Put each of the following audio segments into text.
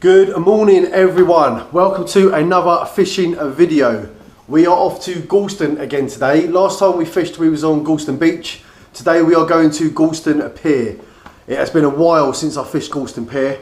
Good morning everyone, welcome to another fishing video. We are off to Gorleston again today. Last time we fished we was on Gorleston Beach. Today we are going to Gorleston Pier. It has been a while since I fished Gorleston Pier.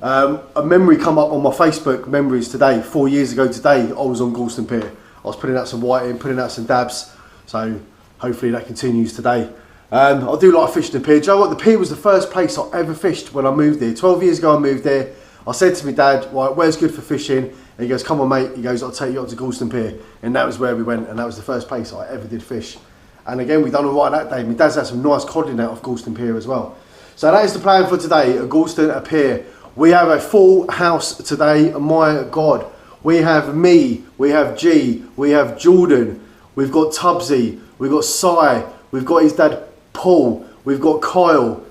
A memory come up on my Facebook memories today. 4 years ago today I was on Gorleston Pier. I was putting out some whiting, putting out some dabs, so hopefully that continues today. I do like fishing the pier. Do you know what? The pier was the first place I ever fished when I moved there. 12 years ago I moved there. I said to my dad, right, where's good for fishing? And he goes, come on mate, he goes, I'll take you up to Gorleston Pier. And that was where we went, and that was the first place I ever did fish. And again, we done all right that day. My dad's had some nice codling out of Gorleston Pier as well. So that is the plan for today, at Gorleston Pier. We have a full house today, my God. We have me, we have G, we have Jordan, we've got Tubbsy, we've got Si, we've got his dad Paul, we've got Kyle.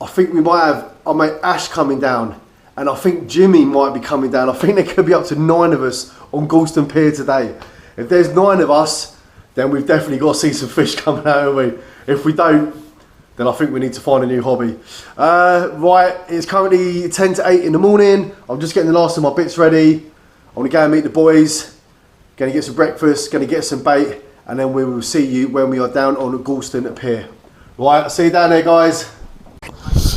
I think we might have our mate Ash coming down. And I think Jimmy might be coming down. I think there could be up to 9 of us on Gorleston Pier today. If there's 9 of us, then we've definitely got to see some fish coming out, haven't we? If we don't, then I think we need to find a new hobby. Right, it's currently 10 to 8 in the morning. I'm just getting the last of my bits ready. I'm gonna go and meet the boys. Gonna get some breakfast, gonna get some bait, and then we will see you when we are down on Gorleston Pier. Right, I'll see you down there, guys.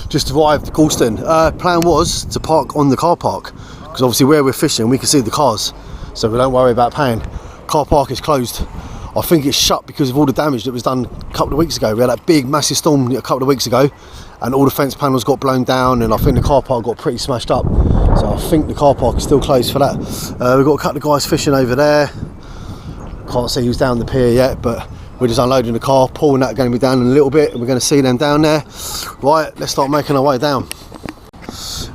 Just arrived at Gorleston. Plan was to park on the car park, because obviously where we're fishing we can see the cars, so we don't worry about paying. Car park is closed. I think it's shut because of all the damage that was done a couple of weeks ago. We had that big massive storm a couple of weeks ago and all the fence panels got blown down, and I think the car park got pretty smashed up, so I think the car park is still closed for that. We've got a couple of guys fishing over there. Can't see who's down the pier yet, but we're just unloading the car. Paul and that are going to be down in a little bit, and we're going to see them down there. Right, let's start making our way down.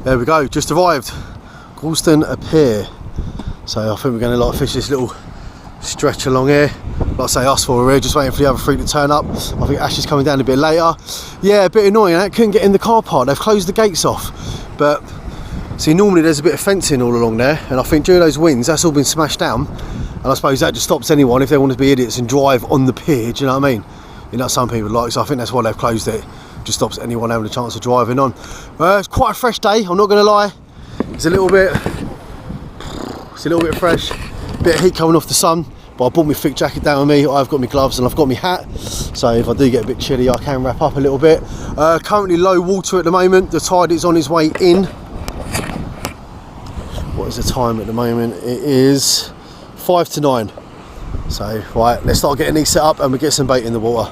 There we go, just arrived. Gorleston Pier. So I think we're going to fish this little stretch along here. Like I say, us four are here, just waiting for the other three to turn up. I think Ash is coming down a bit later. Yeah, a bit annoying, I couldn't get in the car park. They've closed the gates off. But, see, normally there's a bit of fencing all along there, and I think during those winds, that's all been smashed down. And I suppose that just stops anyone if they want to be idiots and drive on the pier, do you know what I mean? You know, some people like, so I think that's why they've closed it. Just stops anyone having a chance of driving on. It's quite a fresh day, I'm not going to lie. It's a little bit fresh, bit of heat coming off the sun, but I brought my thick jacket down with me. I've got my gloves and I've got my hat, so if I do get a bit chilly I can wrap up a little bit. Currently low water at the moment, the tide is on its way in. What is the time at the moment? It is 5 to 9. So right, let's start getting these set up and we get some bait in the water.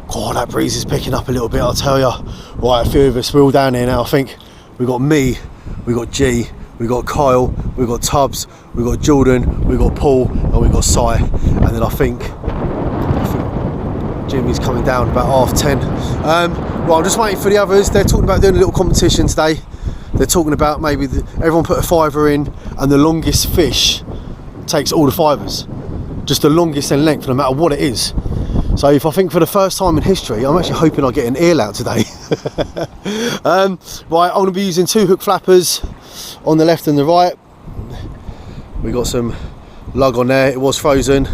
God, that breeze is picking up a little bit, I'll tell you. Right, a few of us, we're all down here now. I think we've got me, we've got G, we've got Kyle, we've got Tubbs, we've got Jordan, we've got Paul, and we've got Si. And then I think Jimmy's coming down about 10:30. Well, I'm just waiting for the others. They're talking about doing a little competition today. They're talking about maybe everyone put a fiver in, and the longest fish takes all the fivers. Just the longest in length, no matter what it is. So if I think for the first time in history, I'm actually hoping I get an eel out today. Right, I'm going to be using 2 hook flappers on the left and the right. We got some lug on there, it was frozen.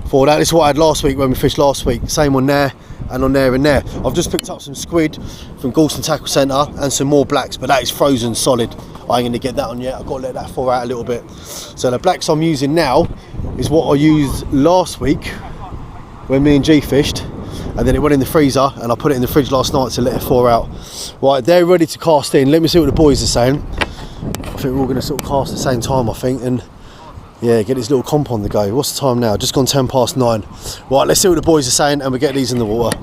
For that, this is what I had last week when we fished last week. Same on there and on there and there. I've just picked up some squid from Gorleston Tackle Centre and some more blacks, but that is frozen solid. I ain't going to get that on yet, I've got to let that thaw out a little bit. So the blacks I'm using now is what I used last week when me and G fished, and then it went in the freezer and I put it in the fridge last night to let it thaw out. Right, they're ready to cast in. Let me see what the boys are saying. I think we're all going to sort of cast at the same time, I think, and yeah, get this little comp on the go. What's the time now? Just gone 9:10. Right, let's see what the boys are saying and we get these in the water.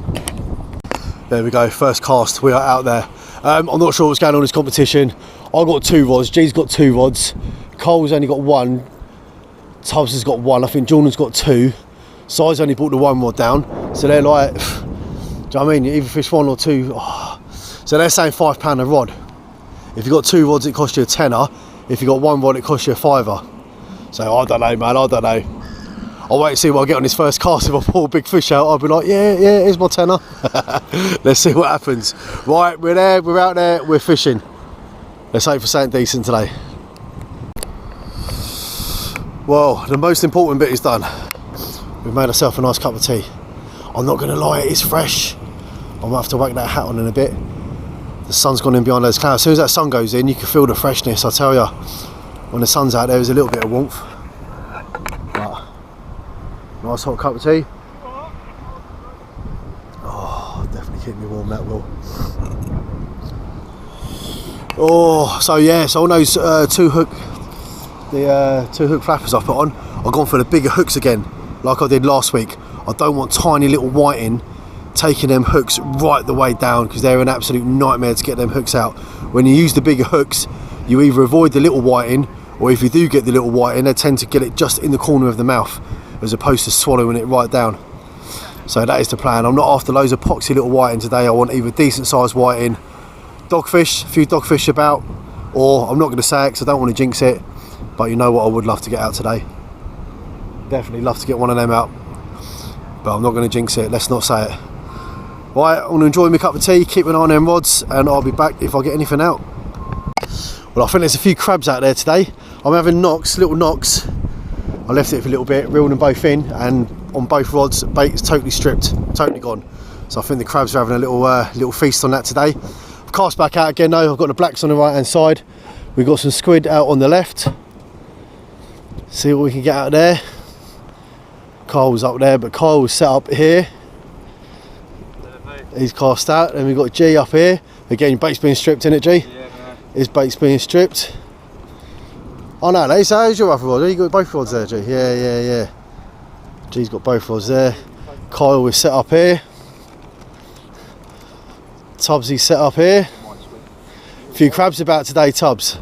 There we go, first cast, we are out there. I'm not sure what's going on in this competition. I've got 2 rods, G's got 2 rods, Cole's only got 1, Tubbs has got 1, I think Jordan's got 2. Si's only brought the 1 rod down, so they're like, do you know what I mean? You either fish 1 or 2. Oh. So they're saying £5 a rod. If you've got 2 rods, it costs you a tenner. If you've got 1 rod, it costs you a £5. So I don't know, man, I don't know. I'll wait and see what I get on this first cast. If I pull a big fish out, I'll be like, yeah, here's my tenner. Let's see what happens. Right, we're there, we're out there, we're fishing. Let's hope for something decent today. Well, the most important bit is done. We've made ourselves a nice cup of tea. I'm not going to lie, it is fresh. I might have to whack that hat on in a bit. The sun's gone in behind those clouds. As soon as that sun goes in, you can feel the freshness, I tell you. When the sun's out, there's a little bit of warmth. But, nice hot cup of tea. Oh, definitely keep me warm, that will. Oh, so yeah, so on those two hook flappers I put on, I've gone for the bigger hooks again, like I did last week. I don't want tiny little whiting taking them hooks right the way down, because they're an absolute nightmare to get them hooks out. When you use the bigger hooks, you either avoid the little whiting, or if you do get the little whiting, they tend to get it just in the corner of the mouth, as opposed to swallowing it right down. So that is the plan. I'm not after loads of poxy little whiting today. I want either decent sized whiting, dogfish, a few dogfish about, or I'm not going to say it because I don't want to jinx it, but you know what I would love to get out today. Definitely love to get one of them out, but I'm not going to jinx it. Let's not say it. Right, I'm going to enjoy my cup of tea, keep an eye on them rods, and I'll be back if I get anything out. Well, I think there's a few crabs out there today. I'm having knocks, little knocks. I left it for a little bit, reeled them both in, and on both rods, bait is totally stripped, totally gone. So I think the crabs are having a little feast on that today. I've cast back out again though. I've got the blacks on the right hand side. We've got some squid out on the left. See what we can get out there. Kyle was up there, but Kyle was set up here. He's cast out, and we've got G up here. Again, bait's being stripped, isn't it, G? Yeah, man. His bait's being stripped. Oh no, so how's your other rod? You got both rods there, G? Yeah. G's got both rods there. Kyle was set up here. Tubbsy's set up here. A few crabs about today, Tubbs.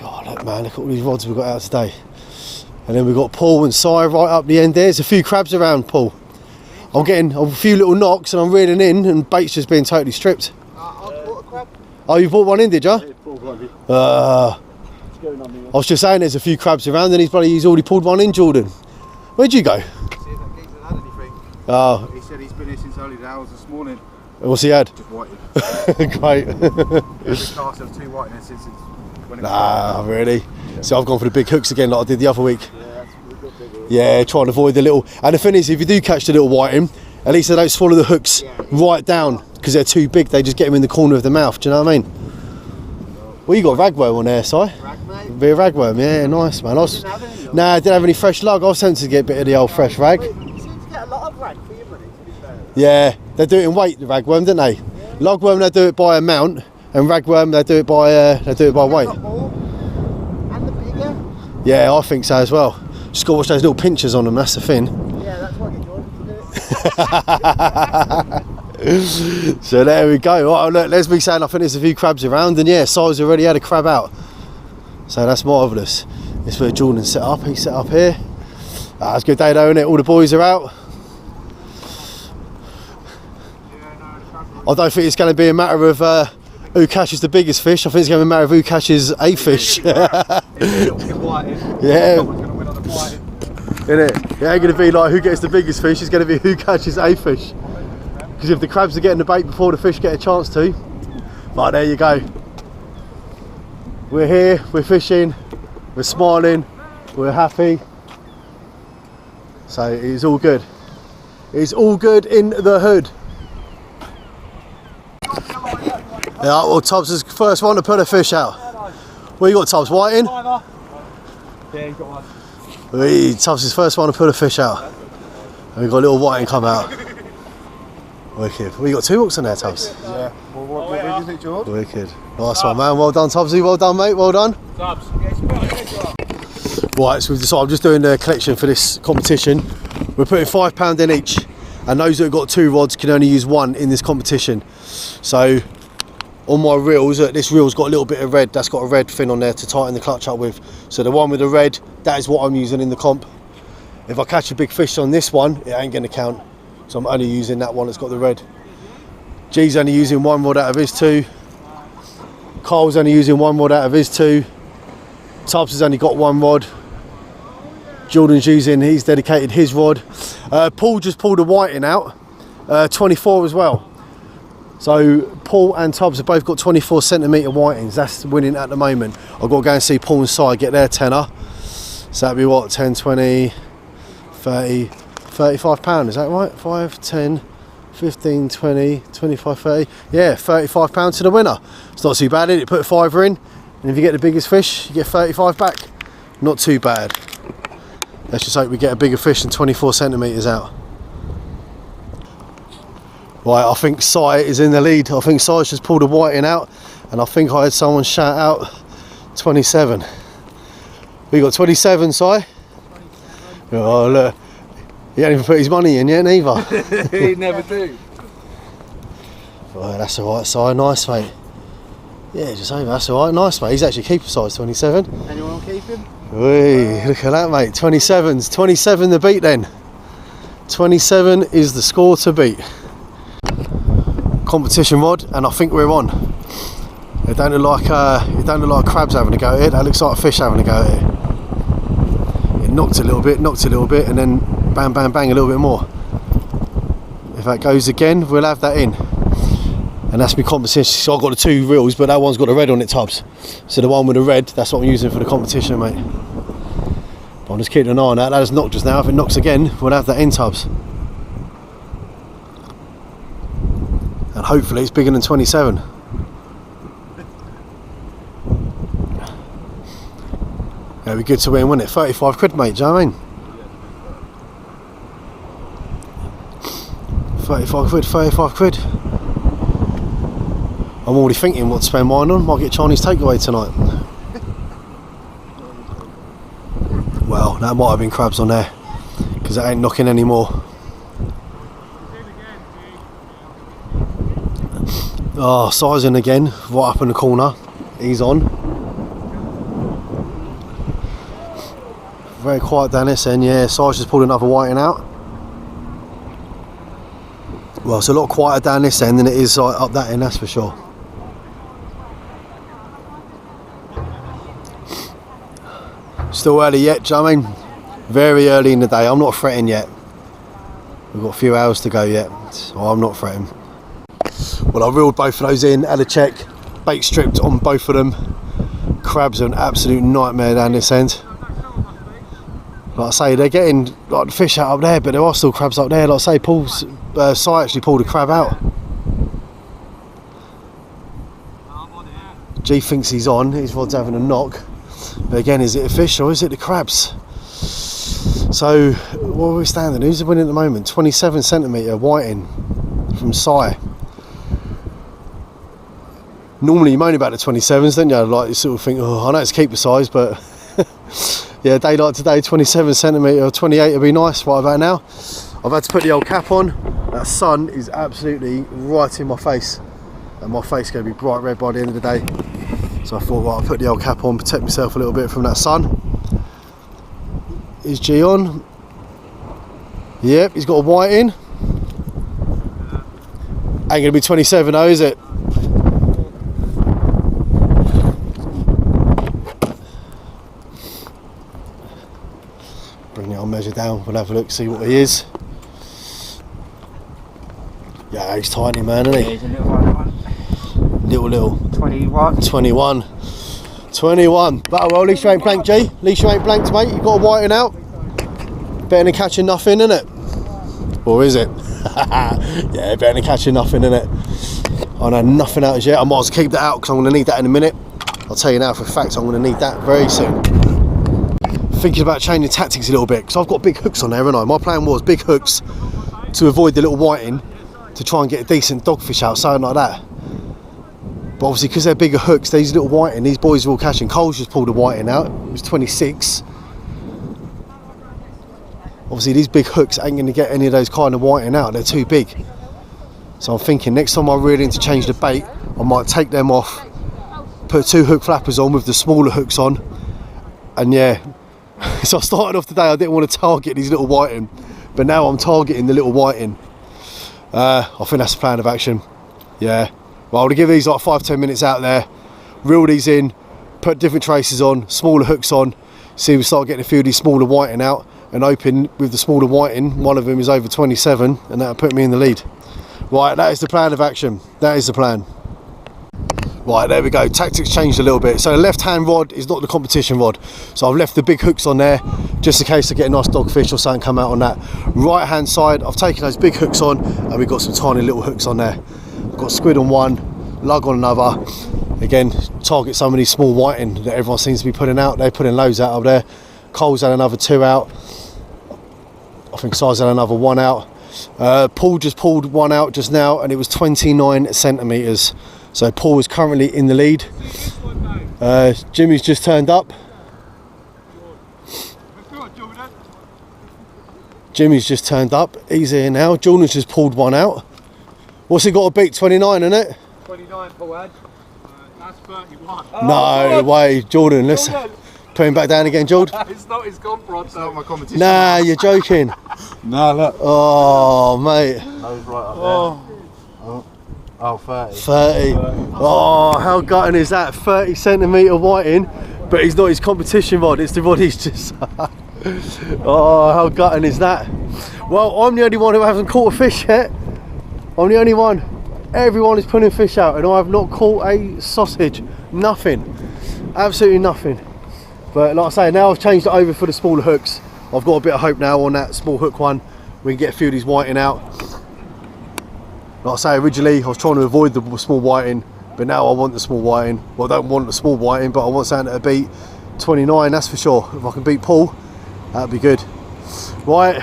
God, look, man, look at all these rods we've got out today. And then we've got Paul and Si right up the end there. There's a few crabs around, Paul. I'm getting a few little knocks and I'm reeling in, and bait's just being totally stripped. I bought a crab. Oh, you bought one in, did you? Yeah, bought one. I was just saying there's a few crabs around, and he's already pulled one in, Jordan. Where'd you go? See if that geezer had anything. Oh. He said he's been here since early hours this morning. What's he had? Just whiting. Great. Every cast of 2 whiting since it's when it Nah, really? Yeah. So I've gone for the big hooks again like I did the other week. Yeah, that's really good, big hook. Yeah, try and avoid the little. And the thing is, if you do catch the little whiting, at least they don't swallow the hooks right down, because they're too big. They just get them in the corner of the mouth. Do you know what I mean? Well, you got ragworm on there, Si. Rag, mate. Be a ragworm, yeah, nice, man. I didn't have any fresh lug. I was tempted to get a bit of the old fresh rag. You seem to get a lot of rag for your money, to be fair. Yeah, they do it in weight, the ragworm, don't they? Yeah. Lugworm, they do it by amount, and ragworm, they do it by weight. And the bigger. Yeah, I think so as well. Just got to watch those little pinchers on them. That's the thing. Yeah, that's why I get Jordan to do it. So there we go. Right, look, let's be saying I think there's a few crabs around, and yeah, Si's already had a crab out. So that's marvellous. It's where Jordan's set up. He's set up here. It's a good day though, isn't it? All the boys are out. I don't think it's going to be a matter of who catches the biggest fish. I think it's going to be a matter of who catches a fish. Yeah. Isn't it? It ain't going to be like who gets the biggest fish. It's going to be who catches a fish. Because if the crabs are getting the bait before the fish get a chance to. But there you go. We're here, we're fishing, we're smiling, we're happy. So it's all good. It's all good in the hood. Yeah, well, Tubbs is the first one to put a fish out. What you got, Tubbs? Whiting? Yeah, you got one. Tubbs is the first one to put a fish out. And we've got a little whiting come out. Wicked. Well, you got 2 hooks on there, Tubbs. Yeah. Well, what do you think, George? Wicked. Nice one, man. Well done, Tubbsy. Well done, mate. Well done. Tubbs. Right, so we've decided I'm just doing the collection for this competition. We're putting £5 in each, and those that have got 2 rods can only use 1 in this competition. So on my reels, this reel's got a little bit of red. That's got a red fin on there to tighten the clutch up with. So the one with the red, that is what I'm using in the comp. If I catch a big fish on this one, it ain't going to count. So I'm only using that one that's got the red. G's only using 1 rod out of his 2. Carl's only using 1 rod out of his 2. Tubbs has only got 1 rod. Jordan's he's dedicated his rod. Paul just pulled a whiting out, 24 as well. So Paul and Tubbs have both got 24 centimetre whitings. That's winning at the moment. I've got to go and see Paul and Si get their tenner. So that'd be what, 10, 20, 30, £35, is that right? 5, 10, 15, 20, 25, 30. Yeah, £35 to the winner. It's not too bad, is it? You put a fiver in, and if you get the biggest fish, you get 35 back. Not too bad. Let's just hope we get a bigger fish than 24 centimetres out. Right, I think Si is in the lead. I think Si's just pulled a whiting out, and I think I had someone shout out 27. We got 27, Si? 27. Oh, look. He ain't even put his money in yet, neither. He never do. Right, that's alright, Si. Nice, mate. Yeah, just over. That's alright. Nice, mate. He's actually keeper size 27. Anyone will keep him? Whee, look at that, mate. 27's 27 the beat then. 27 is the score to beat. Competition rod, and I think we're on. It don't look like crabs having a go at it. That looks like a fish having a go at it. It knocked a little bit, and then bang, bang, bang a little bit more. If that goes again, we'll have that in. And that's my competition. So I've got the 2 reels, but that one's got a red on it, Tubbs. So the one with the red, that's what I'm using for the competition, mate. But I'm just keeping an eye on that. That has knocked just now. If it knocks again, we'll have that in, Tubbs. And hopefully it's bigger than 27. It'll be good to win, wouldn't it? 35 quid, mate, do you know what I mean? 35 quid. I'm already thinking what to spend mine on. Might get Chinese takeaway tonight. Well, that might have been crabs on there, because it ain't knocking anymore. Oh, sizing again, right up in the corner. He's on. Very quiet down this end, yeah. Size just pulled another whiting out. Well, it's a lot quieter down this end than it is up that end, that's for sure. Still early yet, do you know what I mean? Very early in the day. I'm not fretting yet. We've got a few hours to go yet, so I'm not fretting. Well, I reeled both of those in, had a check, bait stripped on both of them. Crabs are an absolute nightmare down this end. Like I say, they're getting like the fish out up there, but there are still crabs up there. Like I say, Si actually pulled a crab out. G thinks he's on, his rod's having a knock. But again, is it a fish or is it the crabs? So, what are we standing? Who's winning at the moment? 27 centimetre whiting from Si. Normally you moan about the 27s, don't you? Like you sort of think, oh, I know it's keeper size, but yeah, a day like today, 27 centimetre or 28 would be nice right about now. I've had to put the old cap on. That sun is absolutely right in my face, and my face is going to be bright red by the end of the day. So I thought, well, I'll put the old cap on, protect myself a little bit from that sun. Is G on? Yep, he's got a white in. Ain't going to be 27 though, is it? Bring the old measure down, we'll have a look, see what he is. Yeah, he's tiny, man, isn't he? Yeah, he's a little one. Little. 21. 21. But well, at least you ain't blanked, G. At least you ain't blanked, mate. You've got a whiting out. Better than catching nothing, innit? Or is it? Yeah, better than catching nothing, innit? I know nothing out as yet. I might as well keep that out because I'm going to need that in a minute. I'll tell you now for a fact I'm going to need that very soon. Thinking about changing tactics a little bit because I've got big hooks on there, haven't I? My plan was big hooks to avoid the little whiting, to try and get a decent dogfish out, something like that. But obviously, because they're bigger hooks, these little whiting, these boys are all catching. Cole's just pulled a whiting out. It was 26. Obviously, these big hooks ain't going to get any of those kind of whiting out. They're too big. So I'm thinking next time I really need to change the bait, I might take them off, put 2 hook flappers on with the smaller hooks on, and yeah. So I started off today, I didn't want to target these little whiting, but now I'm targeting the little whiting. I think that's the plan of action. Yeah. Well, I'm going to give these like 5-10 minutes out there, reel these in, put different traces on, smaller hooks on, see if we start getting a few of these smaller whiting out, and hoping with the smaller whiting, one of them is over 27, and that'll put me in the lead. Right, that is the plan of action. That is the plan. Right, there we go. Tactics changed a little bit. So the left-hand rod is not the competition rod. So I've left the big hooks on there, just in case I get a nice dogfish or something come out on that. Right-hand side, I've taken those big hooks on, and we've got some tiny little hooks on there. I've got squid on one, lug on another. Again, target some of these small whiting that everyone seems to be putting out. They're putting loads out up there. Cole's had another 2 out. I think Si's had another 1 out. Paul just pulled 1 out just now, and it was 29 centimetres. So Paul is currently in the lead. Jimmy's just turned up. Jimmy's just turned up. He's here now. Jordan's just pulled 1 out. What's he got to beat? 29, isn't it? 29, Paul had. That's 31. No way, Jordan. Let's put him back down again, Jordan. It's not his comp rod, it's not my competition. Nah, you're joking. Nah, look. Oh, mate. Nose right up there. Oh, 30. 30. Oh, how gutting is that? 30 centimetre whiting, but it's not his competition rod, it's the rod he's just... Oh, how gutting is that? Well, I'm the only one who hasn't caught a fish yet. I'm the only one. Everyone is putting fish out, and I have not caught a sausage. Nothing. Absolutely nothing. But like I say, now I've changed it over for the smaller hooks. I've got a bit of hope now on that small hook one. We can get a few of these whiting out. Like I say, originally I was trying to avoid the small whiting, but now I want the small whiting. Well, I don't want the small whiting, but I want something to beat 29, that's for sure. If I can beat Paul, that'd be good. Right,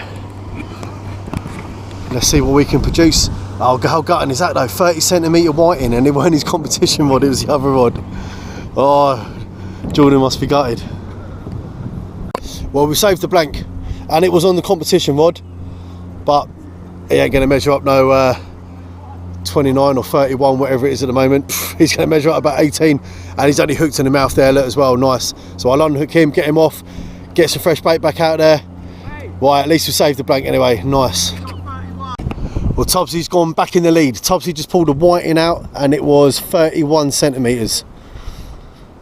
let's see what we can produce. Oh, how gutting is that though? 30 centimetre whiting, and it weren't his competition rod, it was the other rod. Oh, Jordan must be gutted. Well, we saved the blank, and it was on the competition rod, but he ain't going to measure up no 29 or 31, whatever it is at the moment. He's going to measure up about 18, and he's only hooked in the mouth there as well. Nice. So I'll unhook him, get him off, get some fresh bait back out there. Right, at least we saved the blank anyway. Nice. Well, Tubbsy's gone back in the lead. Tubbsy just pulled a whiting out, and it was 31 centimetres.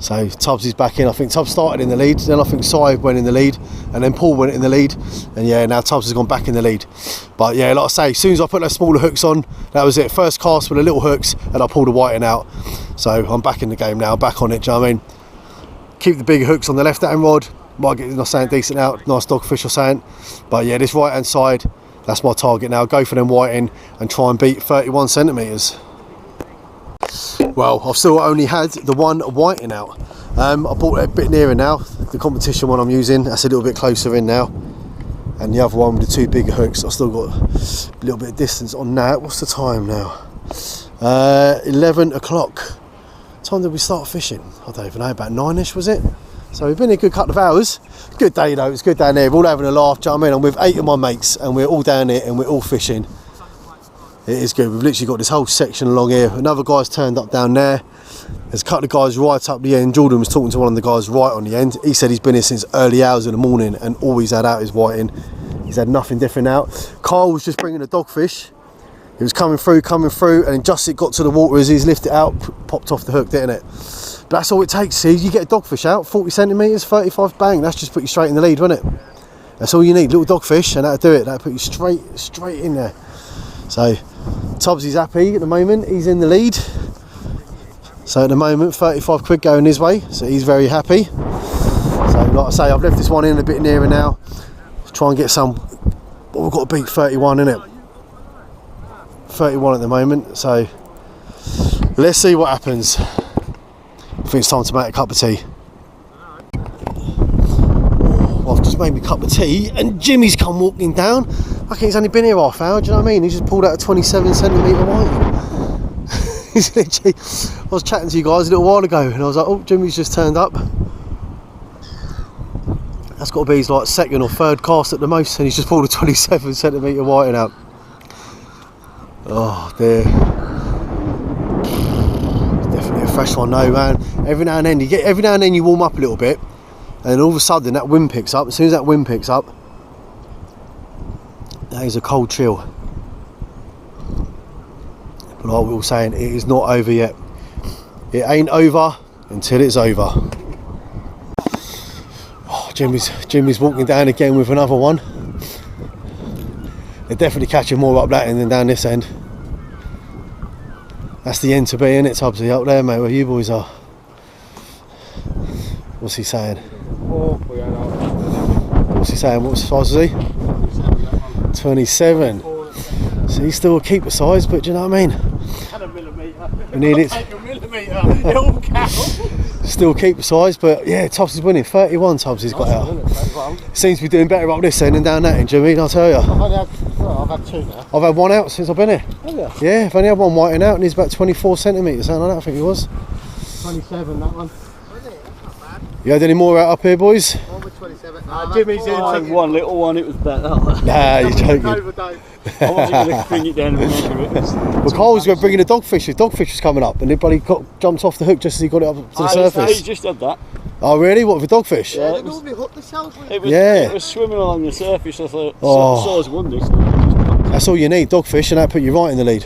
So Tubbsy's back in. I think Tubbs started in the lead, then I think Si went in the lead, and then Paul went in the lead, and yeah, now Tubbs has gone back in the lead. But yeah, like I say, as soon as I put those smaller hooks on, that was it. First cast with the little hooks, and I pulled a whiting out. So I'm back in the game now, back on it, do you know what I mean? Keep the bigger hooks on the left hand rod, might get something decent out, nice dogfish or something. But yeah, this right hand side, that's my target now. Go for them whiting and try and beat 31 centimetres. Well, I've still only had the 1 whiting out. I brought it a bit nearer now. The competition one I'm using, that's a little bit closer in now. And the other one with the 2 bigger hooks, I've still got a little bit of distance on that. What's the time now? 11 o'clock. What time did we start fishing? I don't even know, about 9ish was it? So we've been here a good couple of hours. Good day though, it's good down there. We're all having a laugh, do you know what I mean? I'm with 8 of my mates, and we're all down here and we're all fishing. It is good. We've literally got this whole section along here. Another guy's turned up down there. There's a couple of guys right up the end. Jordan was talking to one of the guys right on the end. He said he's been here since early hours in the morning, and all he's had out is whiting. He's had nothing different out. Carl was just bringing a dogfish. He was coming through, and then just it got to the water as he's lifted it out, popped off the hook, didn't it? But that's all it takes. See, you get a dogfish out, 40 centimetres, 35, bang. That's just put you straight in the lead, won't it? That's all you need, little dogfish, and that'll do it. That'll put you straight in there. So Tubbsy's happy at the moment, he's in the lead. So at the moment, 35 quid going his way, so he's very happy. So like I say, I've left this one in a bit nearer now. Try and get some, well, we've got to beat 31, innit? 31 at the moment, so let's see what happens. I think it's time to make a cup of tea. Well, I've just made me a cup of tea, and Jimmy's come walking down. I think he's only been here half hour, do you know what I mean? He's just pulled out a 27 centimetre whiting. He's literally, I was chatting to you guys a little while ago, and I was like, oh, Jimmy's just turned up. That's got to be his like 2nd or 3rd cast at the most, and he's just pulled a 27 centimetre whiting out. Oh dear. Definitely a fresh one though, man. Every now and then you warm up a little bit, and all of a sudden that wind picks up. As soon as that wind picks up, that is a cold chill. But like we were saying, it is not over yet. It ain't over until it's over. Oh, Jimmy's walking down again with another one. They're definitely catching more up that end than down this end. That's the end to be, isn't it, Tubbsy? Up there, mate, where you boys are. What's he saying? What's he saying? What size is he? 27. So he's still a keeper size, but do you know what I mean? And a millimetre. We need it. Take a millimetre. It'll count. Still keeper size, but yeah, Tubbsy's winning. 31 Tubbsy's got out. Seems to be doing better up this end than down that end, Jimmy, I'll tell you. I've had two now. I've had one out since I've been here. Oh yeah? Yeah, I've only had one whiting out and he's about 24 centimetres, something like that, I think it was. 27, that one. You had any more out up here, boys? One with 27. Jimmy's in. I had one little one, it was better. Nah, you're joking. I wasn't going to bring it down and measure it. Well, Cole's going bringing a dogfish. His dogfish was coming up and everybody jumped off the hook just as he got it up to the surface. He just had that. Oh, really? What, with a dogfish? Yeah, They normally hook themselves with it. Yeah. It was swimming along the surface. I thought, Oh. size one this. That's all you need, dogfish, and that'll put you right in the lead.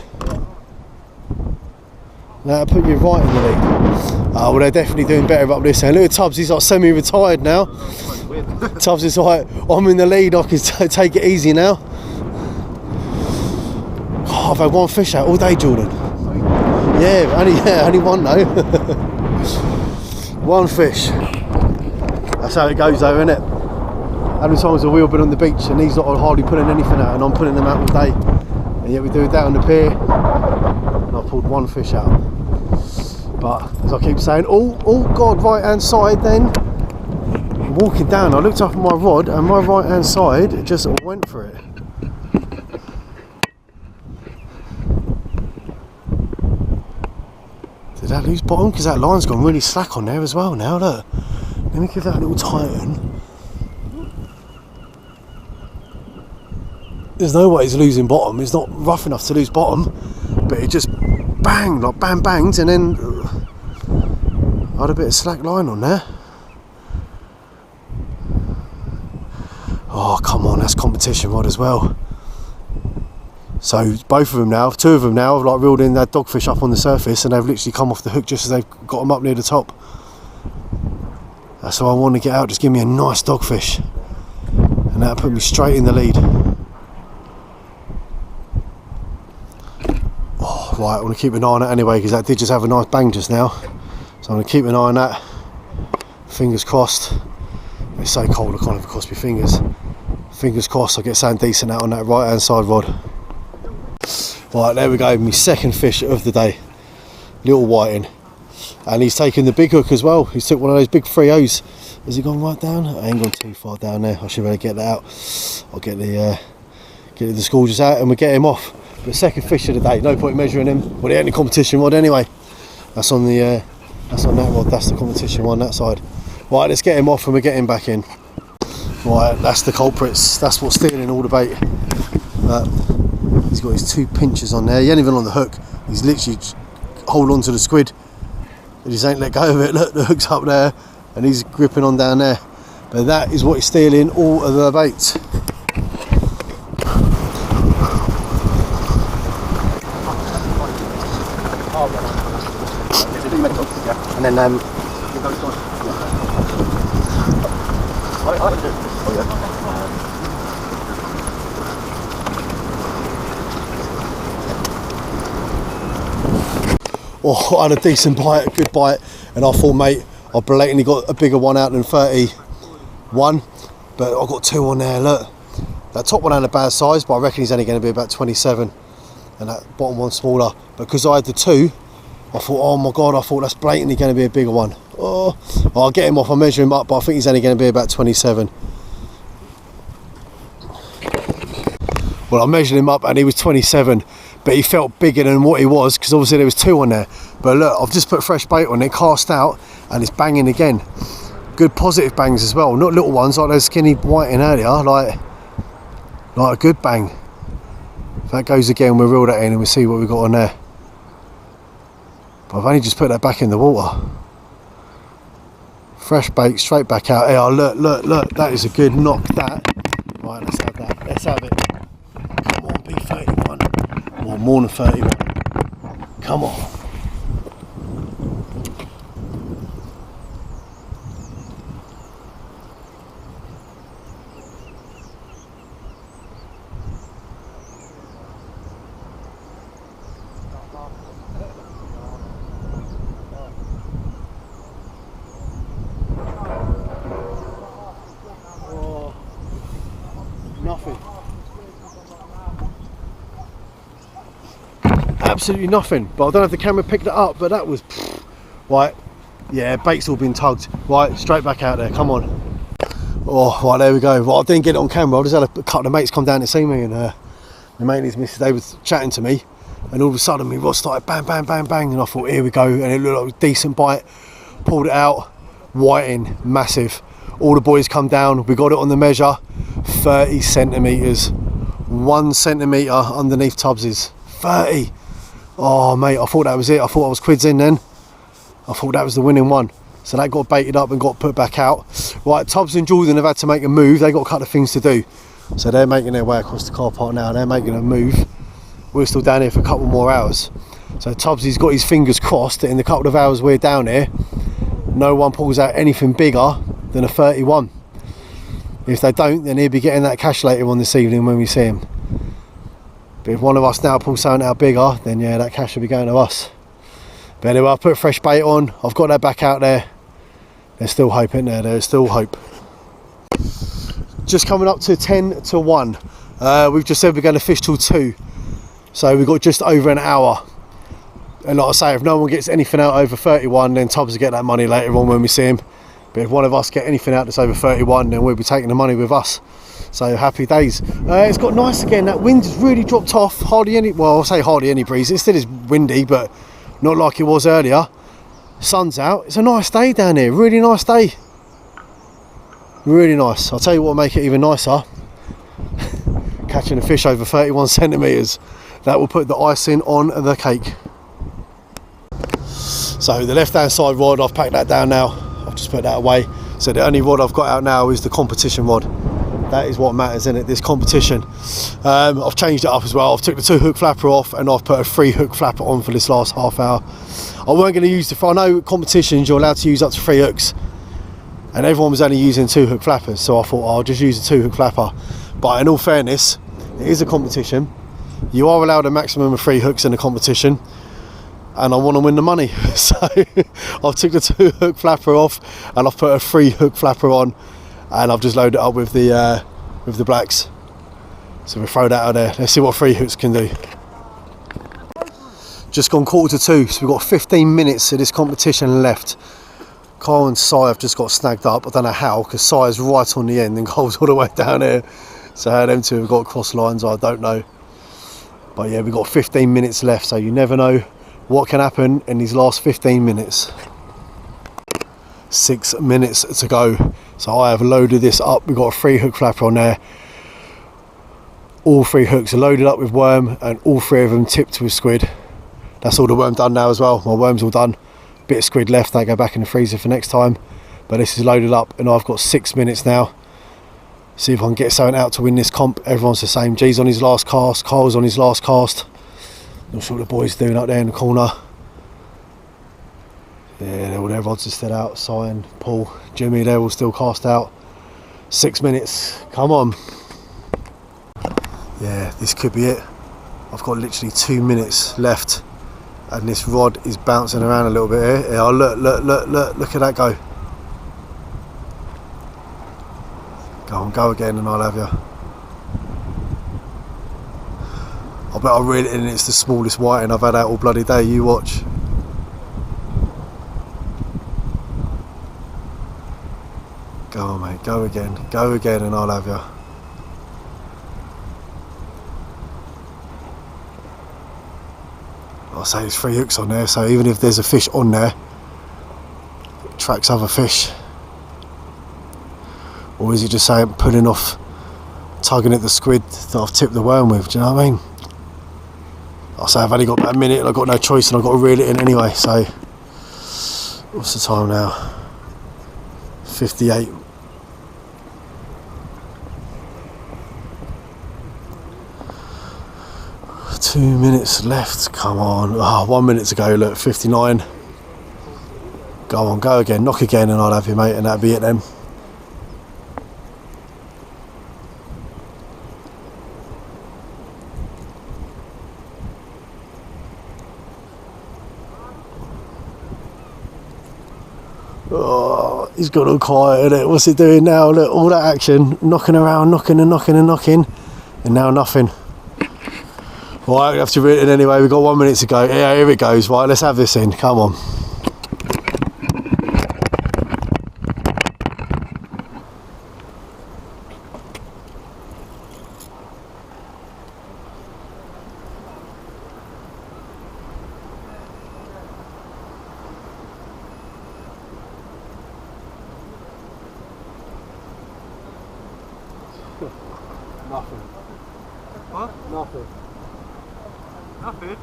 That'll put you right in the lead. Oh, well, they're definitely doing better up this end. Look at Tubbs, he's like semi-retired now. Tubbs is like, I'm in the lead, I can take it easy now. Oh, I've had one fish out all day, Jordan. Yeah, only one though. One fish. That's how it goes though, isn't it? How many times have we all been on the beach and he's not hardly pulling anything out and I'm pulling them out all day. And yet we do that on the pier. And I pulled one fish out. But as I keep saying, oh God, right hand side then. Walking down, I looked up at my rod and my right hand side just went for it. Did that lose bottom? Because that line's gone really slack on there as well now, look. Let me give that a little tighten. There's no way it's losing bottom. It's not rough enough to lose bottom, but it just banged, like banged, and then I had a bit of slack line on there. Oh, come on, that's competition rod as well. So both of them now, two of them now, have like reeled in that dogfish up on the surface and they've literally come off the hook just as they've got them up near the top. That's what I want to get out, just give me a nice dogfish. And that'll put me straight in the lead. Oh, right, I want to keep an eye on that anyway because that did just have a nice bang just now. So I'm going to keep an eye on that. Fingers crossed. It's so cold I can't even cross my fingers. Fingers crossed I get something decent out on that right hand side rod. Right, there we go, my second fish of the day. Little whiting. And he's taken the big hook as well. He's took one of those big 3-0s. Has he gone right down? I ain't gone too far down there. I should better get that out. I'll get the disgorgers out and we'll get him off. But second fish of the day, no point measuring him. Well, he ain't a competition rod anyway. That's on the that's on that rod, that's the competition one, that side. Right, let's get him off and we'll get him back in. Right, that's the culprits. That's what's stealing all the bait. He's got his two pinchers on there. He ain't even on the hook. He's literally hold on to the squid. He just ain't let go of it. Look, the hook's up there and he's gripping on down there. But that is what is stealing all of the bait. And then oh, I had a decent bite, a good bite, and I thought, mate, I blatantly got a bigger one out than 31, but I got two on there. Look, that top one had a bad size, but I reckon he's only going to be about 27, and that bottom one smaller. Because I had the two, I thought, oh my God, I thought that's blatantly going to be a bigger one. Oh, I'll get him off, I'll measure him up, but I think he's only going to be about 27. Well, I measured him up and he was 27, but he felt bigger than what he was because obviously there was two on there. But look, I've just put fresh bait on it, cast out, and it's banging again. Good positive bangs as well, not little ones like those skinny whiting earlier, like a good bang. If that goes again, we'll reel that in and we'll see what we've got on there. But I've only just put that back in the water. Fresh bait, straight back out. Hey, oh, look, that is a good knock, that. Right, let's have that, let's have it. Come on, B31. Or more than 31. Come on. absolutely nothing. But I don't know if the camera picked it up, but that was, right, yeah, bait's all been tugged. Right, straight back out there, come on. Oh, right, there we go. Well, I didn't get it on camera. I just had a couple of mates come down to see me, and my mate and his missus, they was chatting to me, and all of a sudden my rod started bang, bang, bang, bang, and I thought, here we go, and it looked like a decent bite. Pulled it out, whiting, massive. All the boys come down, we got it on the measure, 30 centimetres. 1 centimetre underneath Tubbs's. 30. Oh mate, I thought that was it. I thought I was quids in then. I thought that was the winning one. So that got baited up and got put back out. Right, Tubbs and Jordan have had to make a move. They got a couple of things to do. So they're making their way across the car park now. They're making a move. We're still down here for a couple more hours. So Tubbsy's got his fingers crossed that in the couple of hours we're down here, no one pulls out anything bigger than a 31. If they don't, then he'll be getting that cash later on this evening when we see him. But if one of us now pulls something out bigger, then yeah, that cash will be going to us. But anyway, I've put a fresh bait on. I've got that back out there. There's still hope in there. There's still hope. Just coming up to 10 to 1. We've just said we're going to fish till 2. So we've got just over an hour. And like I say, if no one gets anything out over 31, then Tubbs will get that money later on when we see him. But if one of us get anything out that's over 31, then we'll be taking the money with us. So happy days. It's got nice again. That wind has really dropped off. Hardly any, well, I'll say hardly any breeze. It still is windy, but not like it was earlier. Sun's out. It's a nice day down here. Really nice day. Really nice. I'll tell you what will make it even nicer. Catching a fish over 31 centimetres. That will put the icing on the cake. So the left hand side rod, I've packed that down now. I've just put that away. So the only rod I've got out now is the competition rod. That is what matters in it, this competition. I've changed it up as well. I've took the 2 hook flapper off and I've put a 3 hook flapper on for this last half hour. I weren't going to use I know competitions you're allowed to use up to 3 hooks, and everyone was only using 2 hook flappers, so I thought I'll just use a 2 hook flapper. But in all fairness, it is a competition. You are allowed a maximum of 3 hooks in a competition, and I want to win the money. So I've took the 2 hook flapper off and I've put a 3 hook flapper on, and I've just loaded it up with the blacks. So we'll throw that out there. Let's see what 3 hooks can do. Just gone 1:45, so we've got 15 minutes of this competition left. Kyle and Si have just got snagged up. I don't know how, because Si is right on the end and Kyle's all the way down here. So how them two have got cross lines, I don't know. But yeah, we've got 15 minutes left, so you never know what can happen in these last 15 minutes. 6 minutes to go. So I have loaded this up. We've got a 3 hook flapper on there. All 3 hooks are loaded up with worm, and all 3 of them tipped with squid. That's all the worm done now as well. My worm's all done. Bit of squid left. They go back in the freezer for next time. But this is loaded up, and I've got 6 minutes now. See if I can get something out to win this comp. Everyone's the same. G's on his last cast. Kyle's on his last cast. Not sure what the boys doing up there in the corner. Yeah, all their rods are still out. Cyan, Paul, Jimmy, they're all still cast out. 6 minutes. Come on. Yeah, this could be it. I've got literally 2 minutes left, and this rod is bouncing around a little bit here. Yeah, look at that go. Go on, go again and I'll have you. I bet I reel it in and it's the smallest whiting I've had out all bloody day. You watch. Go on mate, go again and I'll have you. I'll say there's 3 hooks on there, so even if there's a fish on there, it attracts other fish. Or is he just saying pulling off, tugging at the squid that I've tipped the worm with? Do you know what I mean? I'll say I've only got about a minute and I've got no choice and I've got to reel it in anyway. So what's the time now? 58. Two minutes left. Come on. Oh, 1 minute to go. Look, 59. Go on, go again. Knock again and I'll have you, mate, and that'll be it then. Oh, he's got all quiet, innit? What's it doing now? Look, all that action, knocking around, knocking and knocking and knocking, and now nothing. Right, we have to read it anyway. We've got 1 minute to go. Yeah, here it goes. Right, let's have this in. Come on. Nothing. What? Nothing. Nothing.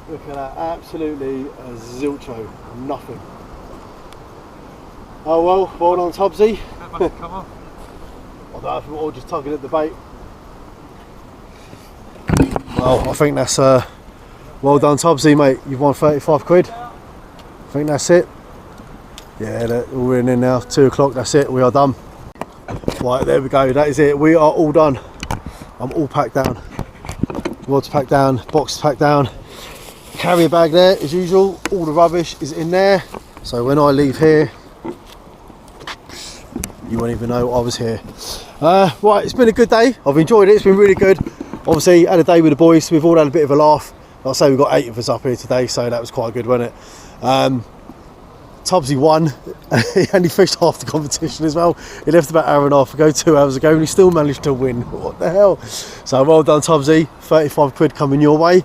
Look at that, absolutely a zilcho, nothing. Oh well done Tubbsy. That must have come off. I don't know if we're all just tugging at the bait. Well, I think that's well done Tubbsy, mate. You've won 35 quid. I think that's it. Yeah, we're in now, 2 o'clock, that's it, we are done. Right, there we go, that is it, we are all done. I'm all packed down. Rod's packed down, box packed down. Carrier bag there, as usual, all the rubbish is in there. So when I leave here, you won't even know I was here. Right, it's been a good day, I've enjoyed it, it's been really good. Obviously, had a day with the boys, we've all had a bit of a laugh. Like I say, we've got 8 of us up here today, so that was quite good, wasn't it? Tubbsy won. He only fished half the competition as well. He left about an hour and a half ago, 2 hours ago, and he still managed to win. What the hell? So well done Tubbsy, 35 quid coming your way.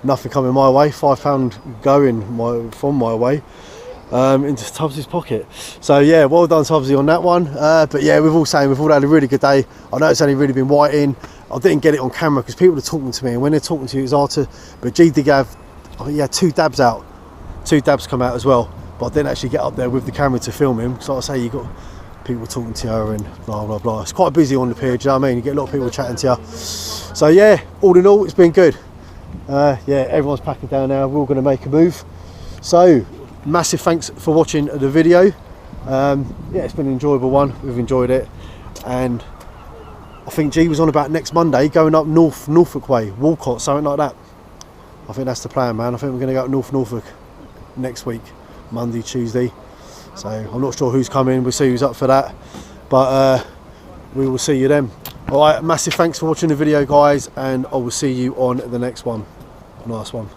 Nothing coming my way, £5 going from my way into Tubbsy's pocket. So yeah, well done Tubbsy on that one. But yeah, we've all had a really good day. I know it's only really been whiting. I didn't get it on camera because people are talking to me, and when they're talking to you it's hard to, but G did have, he had 2 dabs out. 2 dabs come out as well, but I didn't actually get up there with the camera to film him. So like I say, you got people talking to you and blah blah blah. It's quite busy on the pier, do you know what I mean? You get a lot of people chatting to you. So yeah, all in all, it's been good. Yeah, everyone's packing down now. We're all going to make a move. So massive thanks for watching the video. Yeah, it's been an enjoyable one. We've enjoyed it, and I think G was on about next Monday going up Norfolk way, Walcott, something like that. I think that's the plan, man. I think we're going to go up Norfolk next week, Monday, Tuesday. So I'm not sure who's coming, we'll see who's up for that, but we will see you then. Alright, massive thanks for watching the video guys, and I will see you on the next one. Nice one.